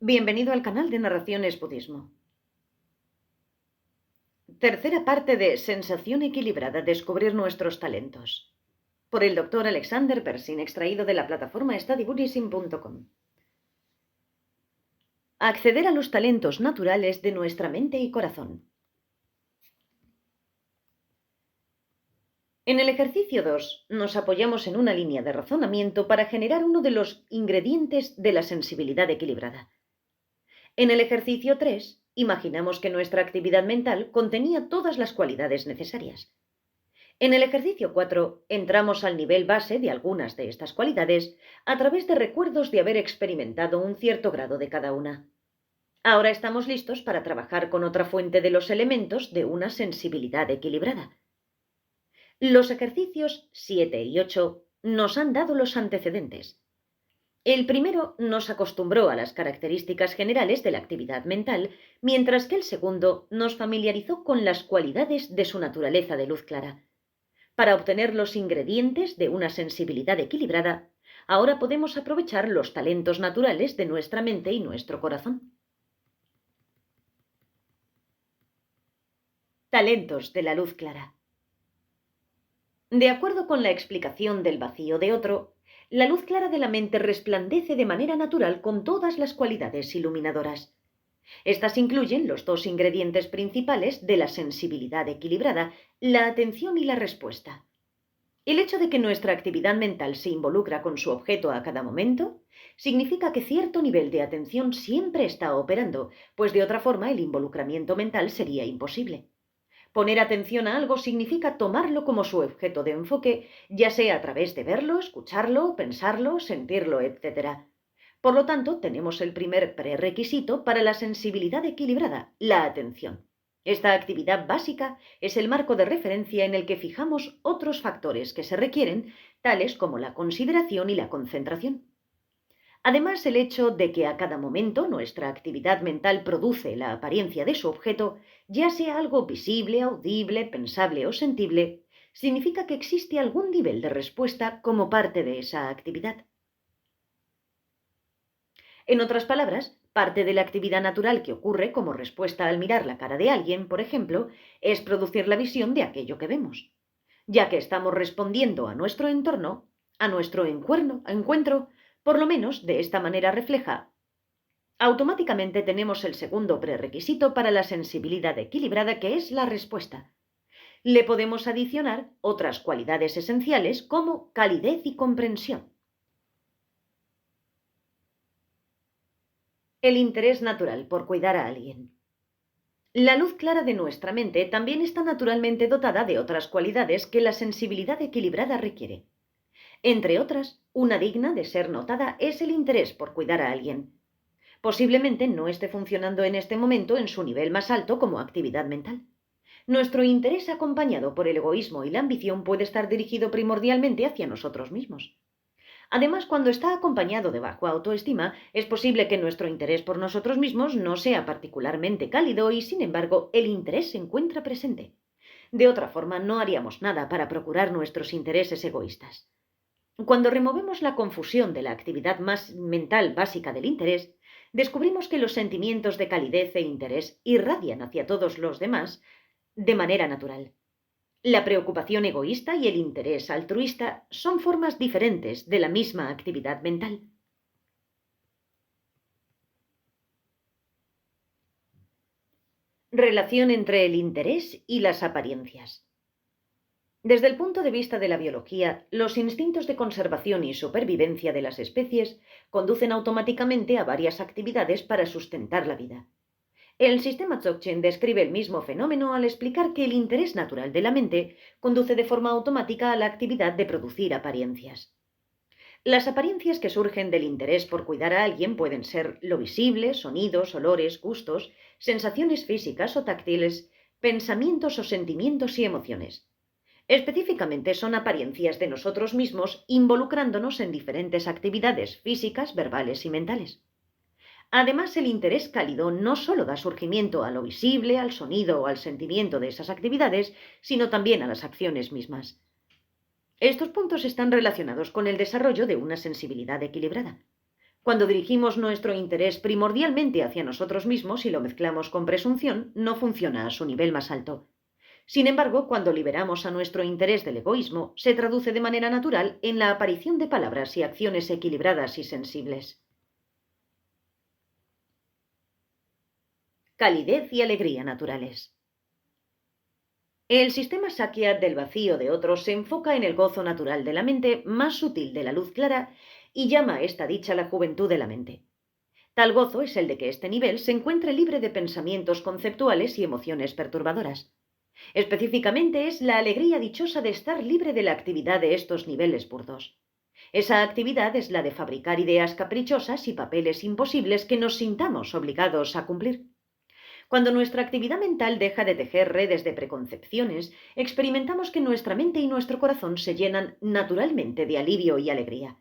Bienvenido al canal de Narraciones Budismo. Tercera parte de Sensación equilibrada, descubrir nuestros talentos. Por el Dr. Alexander Persin, extraído de la plataforma studybuddhism.com. Acceder a los talentos naturales de nuestra mente y corazón. En el ejercicio 2 nos apoyamos en una línea de razonamiento para generar uno de los ingredientes de la sensibilidad equilibrada. En el ejercicio 3, imaginamos que nuestra actividad mental contenía todas las cualidades necesarias. En el ejercicio 4, entramos al nivel base de algunas de estas cualidades a través de recuerdos de haber experimentado un cierto grado de cada una. Ahora estamos listos para trabajar con otra fuente de los elementos de una sensibilidad equilibrada. Los ejercicios 7 y 8 nos han dado los antecedentes. El primero nos acostumbró a las características generales de la actividad mental, mientras que el segundo nos familiarizó con las cualidades de su naturaleza de luz clara. Para obtener los ingredientes de una sensibilidad equilibrada, ahora podemos aprovechar los talentos naturales de nuestra mente y nuestro corazón. Talentos de la luz clara. De acuerdo con la explicación del vacío de otro, la luz clara de la mente resplandece de manera natural con todas las cualidades iluminadoras. Estas incluyen los dos ingredientes principales de la sensibilidad equilibrada, la atención y la respuesta. El hecho de que nuestra actividad mental se involucra con su objeto a cada momento significa que cierto nivel de atención siempre está operando, pues de otra forma el involucramiento mental sería imposible. Poner atención a algo significa tomarlo como su objeto de enfoque, ya sea a través de verlo, escucharlo, pensarlo, sentirlo, etc. Por lo tanto, tenemos el primer prerequisito para la sensibilidad equilibrada, la atención. Esta actividad básica es el marco de referencia en el que fijamos otros factores que se requieren, tales como la consideración y la concentración. Además, el hecho de que a cada momento nuestra actividad mental produce la apariencia de su objeto, ya sea algo visible, audible, pensable o sensible, significa que existe algún nivel de respuesta como parte de esa actividad. En otras palabras, parte de la actividad natural que ocurre como respuesta al mirar la cara de alguien, por ejemplo, es producir la visión de aquello que vemos. Ya que estamos respondiendo a nuestro entorno, a nuestro encuentro, por lo menos de esta manera refleja. Automáticamente tenemos el segundo prerequisito para la sensibilidad equilibrada, que es la respuesta. Le podemos adicionar otras cualidades esenciales como calidez y comprensión. El interés natural por cuidar a alguien. La luz clara de nuestra mente también está naturalmente dotada de otras cualidades que la sensibilidad equilibrada requiere. Entre otras, una digna de ser notada es el interés por cuidar a alguien. Posiblemente no esté funcionando en este momento en su nivel más alto como actividad mental. Nuestro interés acompañado por el egoísmo y la ambición puede estar dirigido primordialmente hacia nosotros mismos. Además, cuando está acompañado de baja autoestima, es posible que nuestro interés por nosotros mismos no sea particularmente cálido y, sin embargo, el interés se encuentra presente. De otra forma, no haríamos nada para procurar nuestros intereses egoístas. Cuando removemos la confusión de la actividad más mental básica del interés, descubrimos que los sentimientos de calidez e interés irradian hacia todos los demás de manera natural. La preocupación egoísta y el interés altruista son formas diferentes de la misma actividad mental. Relación entre el interés y las apariencias. Desde el punto de vista de la biología, los instintos de conservación y supervivencia de las especies conducen automáticamente a varias actividades para sustentar la vida. El sistema Dzogchen describe el mismo fenómeno al explicar que el interés natural de la mente conduce de forma automática a la actividad de producir apariencias. Las apariencias que surgen del interés por cuidar a alguien pueden ser lo visible, sonidos, olores, gustos, sensaciones físicas o táctiles, pensamientos o sentimientos y emociones. Específicamente son apariencias de nosotros mismos involucrándonos en diferentes actividades físicas, verbales y mentales. Además, el interés cálido no solo da surgimiento a lo visible, al sonido o al sentimiento de esas actividades, sino también a las acciones mismas. Estos puntos están relacionados con el desarrollo de una sensibilidad equilibrada. Cuando dirigimos nuestro interés primordialmente hacia nosotros mismos y lo mezclamos con presunción, no funciona a su nivel más alto. Sin embargo, cuando liberamos a nuestro interés del egoísmo, se traduce de manera natural en la aparición de palabras y acciones equilibradas y sensibles. Calidez y alegría naturales. El sistema Sakya del vacío de otros se enfoca en el gozo natural de la mente más sutil de la luz clara y llama a esta dicha la juventud de la mente. Tal gozo es el de que este nivel se encuentre libre de pensamientos conceptuales y emociones perturbadoras. Específicamente es la alegría dichosa de estar libre de la actividad de estos niveles burdos. Esa actividad es la de fabricar ideas caprichosas y papeles imposibles que nos sintamos obligados a cumplir. Cuando nuestra actividad mental deja de tejer redes de preconcepciones, experimentamos que nuestra mente y nuestro corazón se llenan naturalmente de alivio y alegría.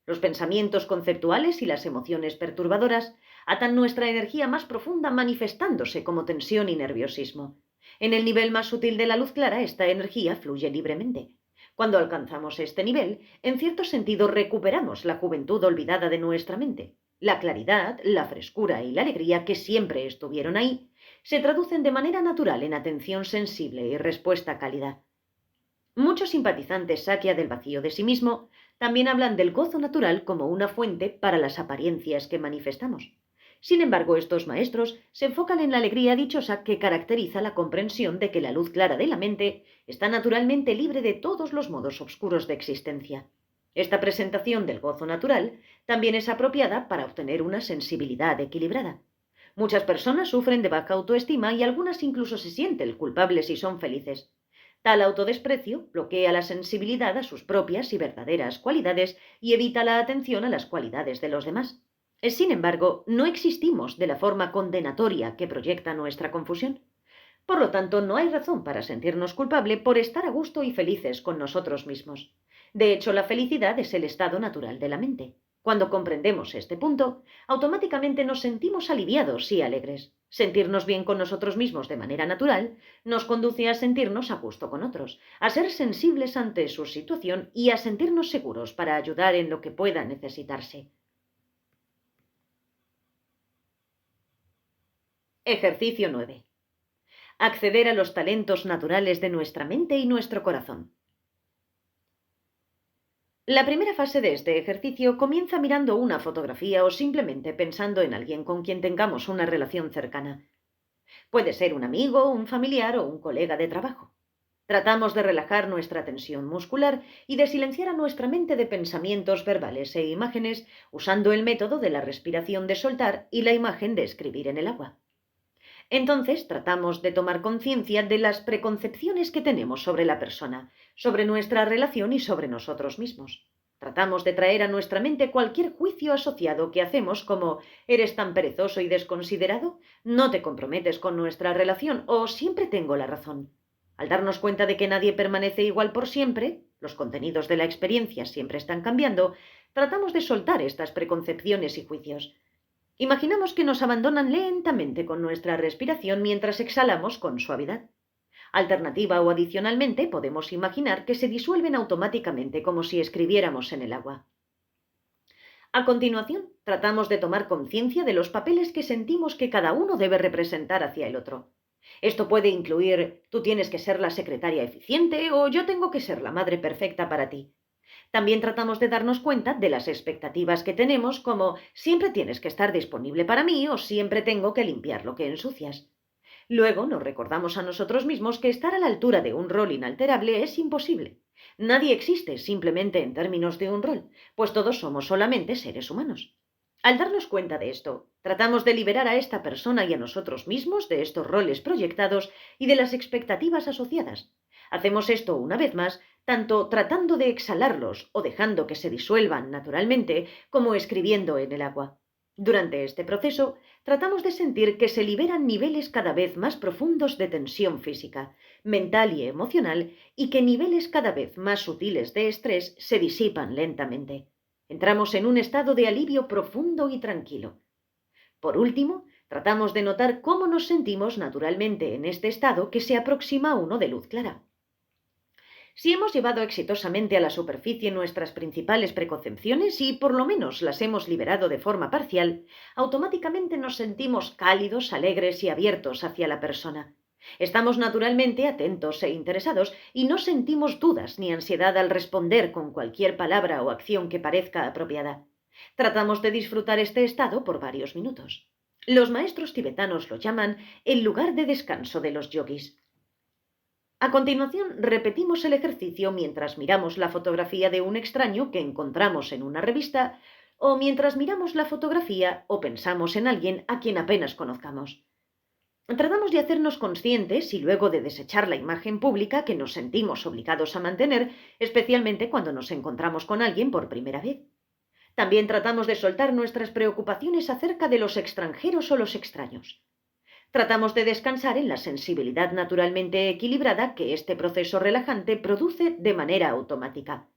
Los pensamientos conceptuales y las emociones perturbadoras atan nuestra energía más profunda manifestándose como tensión y nerviosismo. En el nivel más sutil de la luz clara, esta energía fluye libremente. Cuando alcanzamos este nivel, en cierto sentido recuperamos la juventud olvidada de nuestra mente. La claridad, la frescura y la alegría que siempre estuvieron ahí, se traducen de manera natural en atención sensible y respuesta cálida. Muchos simpatizantes Sakya del vacío de sí mismo también hablan del gozo natural como una fuente para las apariencias que manifestamos. Sin embargo, estos maestros se enfocan en la alegría dichosa que caracteriza la comprensión de que la luz clara de la mente está naturalmente libre de todos los modos oscuros de existencia. Esta presentación del gozo natural también es apropiada para obtener una sensibilidad equilibrada. Muchas personas sufren de baja autoestima y algunas incluso se sienten culpables si son felices. Tal autodesprecio bloquea la sensibilidad a sus propias y verdaderas cualidades y evita la atención a las cualidades de los demás. Sin embargo, no existimos de la forma condenatoria que proyecta nuestra confusión. Por lo tanto, no hay razón para sentirnos culpable por estar a gusto y felices con nosotros mismos. De hecho, la felicidad es el estado natural de la mente. Cuando comprendemos este punto, automáticamente nos sentimos aliviados y alegres. Sentirnos bien con nosotros mismos de manera natural nos conduce a sentirnos a gusto con otros, a ser sensibles ante su situación y a sentirnos seguros para ayudar en lo que pueda necesitarse. Ejercicio 9. Acceder a los talentos naturales de nuestra mente y nuestro corazón. La primera fase de este ejercicio comienza mirando una fotografía o simplemente pensando en alguien con quien tengamos una relación cercana. Puede ser un amigo, un familiar o un colega de trabajo. Tratamos de relajar nuestra tensión muscular y de silenciar a nuestra mente de pensamientos verbales e imágenes usando el método de la respiración de soltar y la imagen de escribir en el agua. Entonces tratamos de tomar conciencia de las preconcepciones que tenemos sobre la persona, sobre nuestra relación y sobre nosotros mismos. Tratamos de traer a nuestra mente cualquier juicio asociado que hacemos como «¿eres tan perezoso y desconsiderado? ¿No te comprometes con nuestra relación? ¿O siempre tengo la razón?». Al darnos cuenta de que nadie permanece igual por siempre, los contenidos de la experiencia siempre están cambiando, tratamos de soltar estas preconcepciones y juicios. Imaginamos que nos abandonan lentamente con nuestra respiración mientras exhalamos con suavidad. Alternativa o adicionalmente, podemos imaginar que se disuelven automáticamente como si escribiéramos en el agua. A continuación, tratamos de tomar conciencia de los papeles que sentimos que cada uno debe representar hacia el otro. Esto puede incluir, tú tienes que ser la secretaria eficiente o yo tengo que ser la madre perfecta para ti. También tratamos de darnos cuenta de las expectativas que tenemos, como siempre tienes que estar disponible para mí o siempre tengo que limpiar lo que ensucias. Luego nos recordamos a nosotros mismos que estar a la altura de un rol inalterable es imposible. Nadie existe simplemente en términos de un rol, pues todos somos solamente seres humanos. Al darnos cuenta de esto, tratamos de liberar a esta persona y a nosotros mismos de estos roles proyectados y de las expectativas asociadas. Hacemos esto una vez más, tanto tratando de exhalarlos o dejando que se disuelvan naturalmente, como escribiendo en el agua. Durante este proceso, tratamos de sentir que se liberan niveles cada vez más profundos de tensión física, mental y emocional, y que niveles cada vez más sutiles de estrés se disipan lentamente. Entramos en un estado de alivio profundo y tranquilo. Por último, tratamos de notar cómo nos sentimos naturalmente en este estado que se aproxima a uno de luz clara. Si hemos llevado exitosamente a la superficie nuestras principales preconcepciones y por lo menos las hemos liberado de forma parcial, automáticamente nos sentimos cálidos, alegres y abiertos hacia la persona. Estamos naturalmente atentos e interesados y no sentimos dudas ni ansiedad al responder con cualquier palabra o acción que parezca apropiada. Tratamos de disfrutar este estado por varios minutos. Los maestros tibetanos lo llaman el lugar de descanso de los yogis. A continuación, repetimos el ejercicio mientras miramos la fotografía de un extraño que encontramos en una revista o mientras miramos la fotografía o pensamos en alguien a quien apenas conozcamos. Tratamos de hacernos conscientes y luego de desechar la imagen pública que nos sentimos obligados a mantener, especialmente cuando nos encontramos con alguien por primera vez. También tratamos de soltar nuestras preocupaciones acerca de los extranjeros o los extraños. Tratamos de descansar en la sensibilidad naturalmente equilibrada que este proceso relajante produce de manera automática.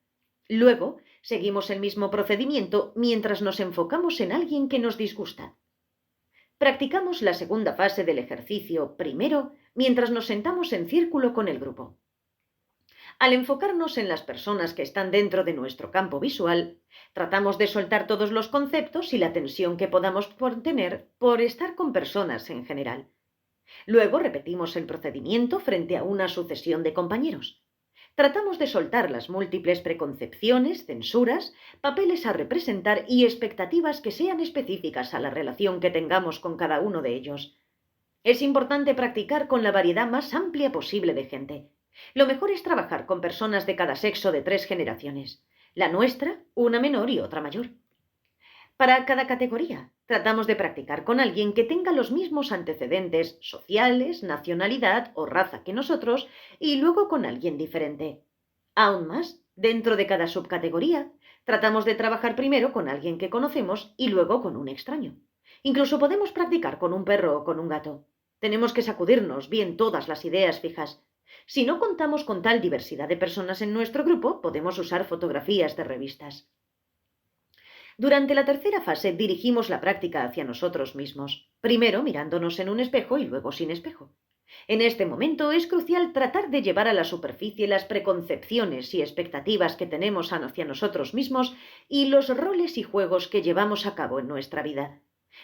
Luego, seguimos el mismo procedimiento mientras nos enfocamos en alguien que nos disgusta. Practicamos la segunda fase del ejercicio primero mientras nos sentamos en círculo con el grupo. Al enfocarnos en las personas que están dentro de nuestro campo visual, tratamos de soltar todos los conceptos y la tensión que podamos tener por estar con personas en general. Luego repetimos el procedimiento frente a una sucesión de compañeros. Tratamos de soltar las múltiples preconcepciones, censuras, papeles a representar y expectativas que sean específicas a la relación que tengamos con cada uno de ellos. Es importante practicar con la variedad más amplia posible de gente. Lo mejor es trabajar con personas de cada sexo de 3 generaciones. La nuestra, una menor y otra mayor. Para cada categoría, tratamos de practicar con alguien que tenga los mismos antecedentes sociales, nacionalidad o raza que nosotros y luego con alguien diferente. Aún más, dentro de cada subcategoría, tratamos de trabajar primero con alguien que conocemos y luego con un extraño. Incluso podemos practicar con un perro o con un gato. Tenemos que sacudirnos bien todas las ideas fijas. Si no contamos con tal diversidad de personas en nuestro grupo, podemos usar fotografías de revistas. Durante la tercera fase dirigimos la práctica hacia nosotros mismos, primero mirándonos en un espejo y luego sin espejo. En este momento es crucial tratar de llevar a la superficie las preconcepciones y expectativas que tenemos hacia nosotros mismos y los roles y juegos que llevamos a cabo en nuestra vida.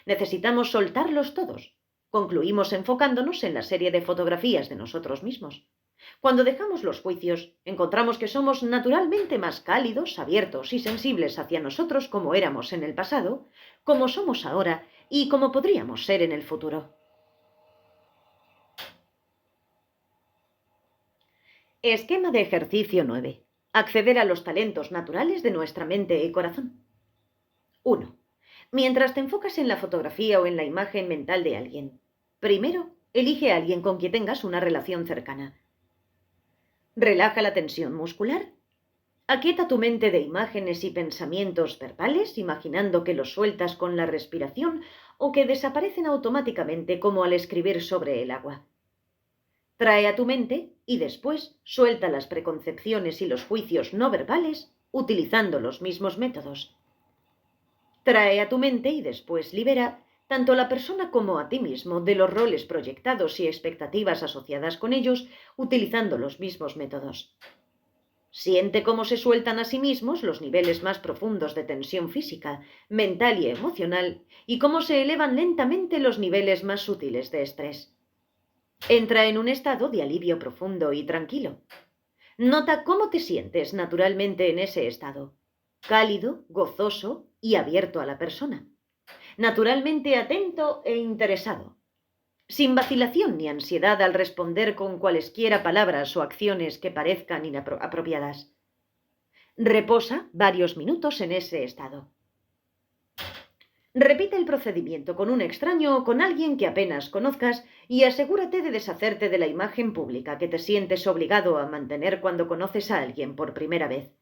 Necesitamos soltarlos todos. Concluimos enfocándonos en la serie de fotografías de nosotros mismos. Cuando dejamos los juicios, encontramos que somos naturalmente más cálidos, abiertos y sensibles hacia nosotros como éramos en el pasado, como somos ahora y como podríamos ser en el futuro. Esquema de ejercicio 9. Acceder a los talentos naturales de nuestra mente y corazón. 1. Mientras te enfocas en la fotografía o en la imagen mental de alguien, primero, elige a alguien con quien tengas una relación cercana. Relaja la tensión muscular. Aquieta tu mente de imágenes y pensamientos verbales, imaginando que los sueltas con la respiración o que desaparecen automáticamente como al escribir sobre el agua. Trae a tu mente y después suelta las preconcepciones y los juicios no verbales utilizando los mismos métodos. Trae a tu mente y después libera tanto a la persona como a ti mismo de los roles proyectados y expectativas asociadas con ellos, utilizando los mismos métodos. Siente cómo se sueltan a sí mismos los niveles más profundos de tensión física, mental y emocional, y cómo se elevan lentamente los niveles más sutiles de estrés. Entra en un estado de alivio profundo y tranquilo. Nota cómo te sientes naturalmente en ese estado, cálido, gozoso y abierto a la persona. Naturalmente atento e interesado, sin vacilación ni ansiedad al responder con cualesquiera palabras o acciones que parezcan inapropiadas. Reposa varios minutos en ese estado. Repite el procedimiento con un extraño o con alguien que apenas conozcas y asegúrate de deshacerte de la imagen pública que te sientes obligado a mantener cuando conoces a alguien por primera vez.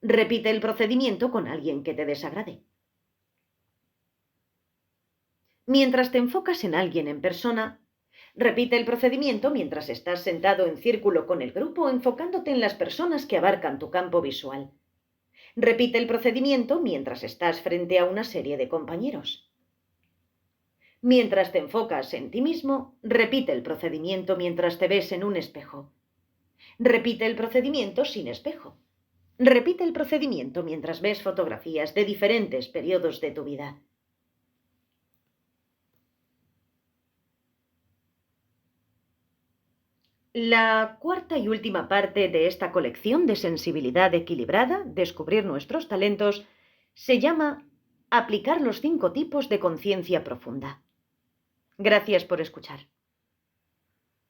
Repite el procedimiento con alguien que te desagrade. Mientras te enfocas en alguien en persona, repite el procedimiento mientras estás sentado en círculo con el grupo enfocándote en las personas que abarcan tu campo visual. Repite el procedimiento mientras estás frente a una serie de compañeros. Mientras te enfocas en ti mismo, repite el procedimiento mientras te ves en un espejo. Repite el procedimiento sin espejo. Repite el procedimiento mientras ves fotografías de diferentes periodos de tu vida. La cuarta y última parte de esta colección de sensibilidad equilibrada, descubrir nuestros talentos, se llama Aplicar los 5 tipos de conciencia profunda. Gracias por escuchar.